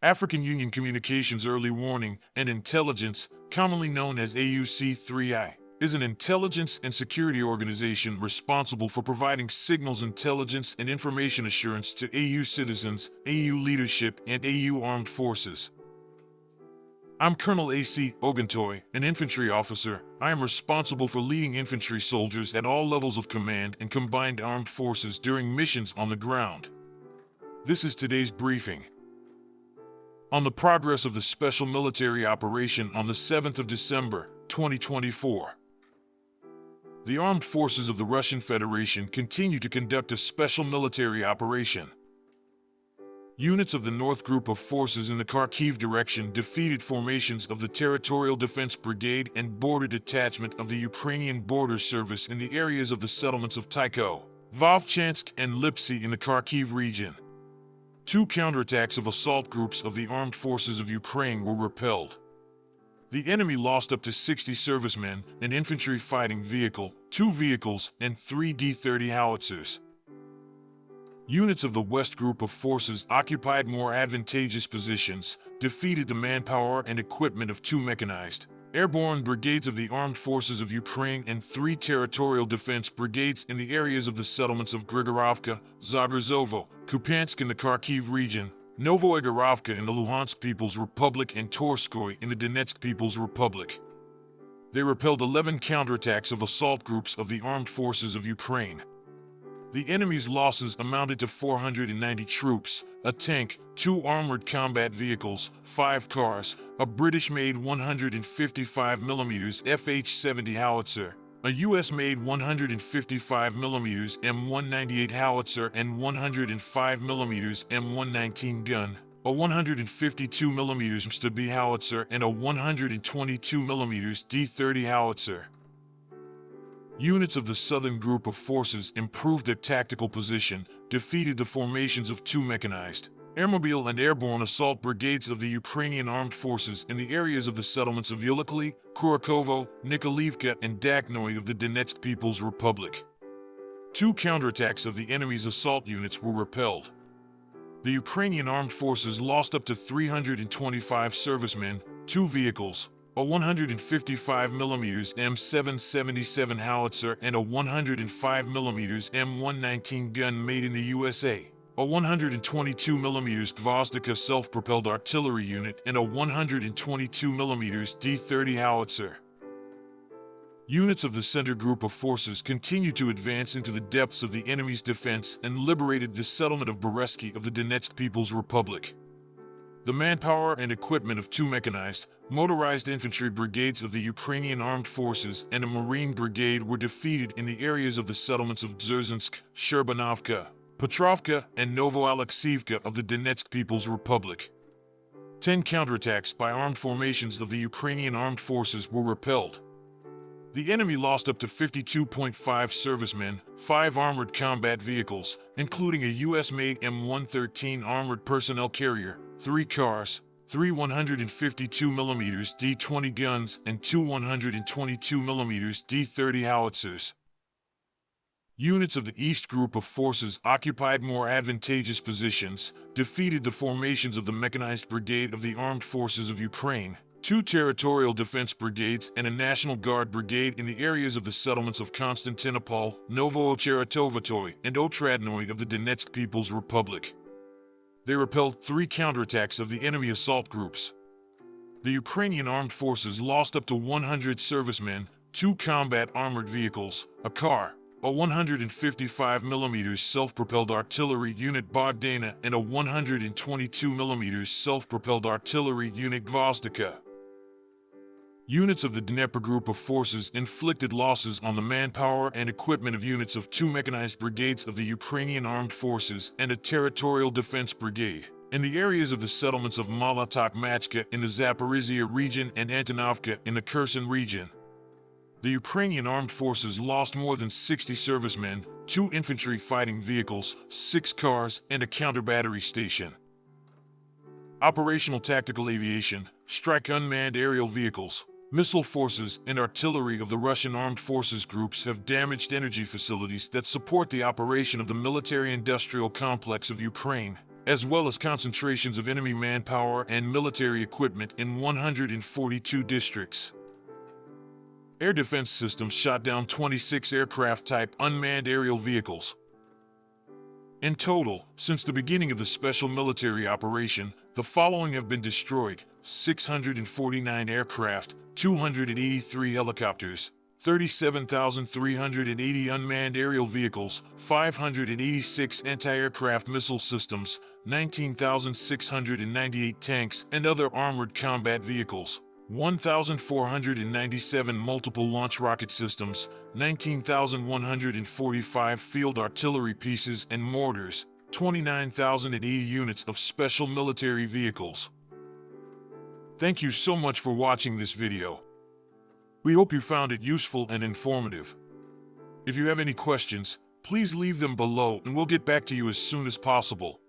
African Union Communications Early Warning and Intelligence, commonly known as AUC3I, is an intelligence and security organization responsible for providing signals intelligence and information assurance to AU citizens, AU leadership, and AU armed forces. I'm Colonel A.C. Oguntoye, an infantry officer. I am responsible for leading infantry soldiers at all levels of command and combined armed forces during missions on the ground. This is today's briefing. On the progress of the special military operation on the 7th of December, 2024. The armed forces of the Russian Federation continue to conduct a special military operation. Units of the North Group of Forces in the Kharkiv direction defeated formations of the Territorial Defense Brigade and Border Detachment of the Ukrainian Border Service in the areas of the settlements of Tikhoe, Vovchansk, and Liptsy in the Kharkiv region. 2 counterattacks of assault groups of the armed forces of Ukraine were repelled. The enemy lost up to 60 servicemen, an infantry fighting vehicle, 2 vehicles, and 3 D-30 howitzers. Units of the West Group of Forces occupied more advantageous positions, defeated the manpower and equipment of 2 mechanized, airborne brigades of the armed forces of Ukraine and 3 territorial defense brigades in the areas of the settlements of Grigorovka, Zagrozovo, Kupyansk in the Kharkiv region, Grigorovka in the Luhansk People's Republic, and Torskoye in the Donetsk People's Republic. They repelled 11 counterattacks of assault groups of the armed forces of Ukraine. The enemy's losses amounted to 490 troops, a tank, 2 armored combat vehicles, 5 cars, a British-made 155mm FH-70 howitzer, a US-made 155mm M198 howitzer and 105mm M119 gun, a 152mm Stab howitzer, and a 122mm D-30 howitzer. Units of the Southern Group of Forces improved their tactical position, defeated the formations of 2 mechanized, airmobile and airborne assault brigades of the Ukrainian armed forces in the areas of the settlements of Liptsy, Kharkiv, Nikolaevka, and Daknoye of the Donetsk People's Republic. 2 counterattacks of the enemy's assault units were repelled. The Ukrainian armed forces lost up to 325 servicemen, 2 vehicles, a 155mm M777 howitzer and a 105mm M119 gun made in the USA, a 122mm Gvozdika self-propelled artillery unit, and a 122mm D-30 howitzer. Units of the Center Group of Forces continued to advance into the depths of the enemy's defense and liberated the settlement of Beresky of the Donetsk People's Republic. The manpower and equipment of 2 mechanized, motorized infantry brigades of the Ukrainian armed forces and a marine brigade were defeated in the areas of the settlements of Dzerzhinsk, Sherbanovka, Petrovka, and Novoalexeyevka of the Donetsk People's Republic. 10 counterattacks by armed formations of the Ukrainian armed forces were repelled. The enemy lost up to 52.5 servicemen, 5 armored combat vehicles, including a US-made M113 armored personnel carrier, 3 cars, 3 152mm D-20 guns, and 2 122mm D-30 howitzers. Units of the East Group of Forces occupied more advantageous positions, defeated the formations of the Mechanized Brigade of the Armed Forces of Ukraine, 2 territorial defense brigades, and a National Guard brigade in the areas of the settlements of Konstantinopol, Novochertovatoy, and Otradnoye of the Donetsk People's Republic. They repelled 3 counterattacks of the enemy assault groups. The Ukrainian armed forces lost up to 100 servicemen, 2 combat armored vehicles, a car, a 155mm self-propelled artillery unit Bogdana, and a 122mm self-propelled artillery unit Gvozdika. Units of the Dnieper Group of Forces inflicted losses on the manpower and equipment of units of 2 mechanized brigades of the Ukrainian Armed Forces and a Territorial Defense Brigade in the areas of the settlements of Molotokh-Machka in the Zaporizhia region and Antonovka in the Kherson region. The Ukrainian Armed Forces lost more than 60 servicemen, 2 infantry fighting vehicles, 6 cars, and a counter-battery station. Operational Tactical Aviation, strike unmanned aerial vehicles, missile forces, and artillery of the Russian Armed Forces groups have damaged energy facilities that support the operation of the military-industrial complex of Ukraine, as well as concentrations of enemy manpower and military equipment in 142 districts. Air defense systems shot down 26 aircraft-type unmanned aerial vehicles. In total, since the beginning of the special military operation, the following have been destroyed: 649 aircraft, 283 helicopters, 37,380 unmanned aerial vehicles, 586 anti-aircraft missile systems, 19,698 tanks and other armored combat vehicles, 1,497 multiple launch rocket systems, 19,145 field artillery pieces and mortars, 29,080 units of special military vehicles. Thank you so much for watching this video. We hope you found it useful and informative. If you have any questions, please leave them below and we'll get back to you as soon as possible.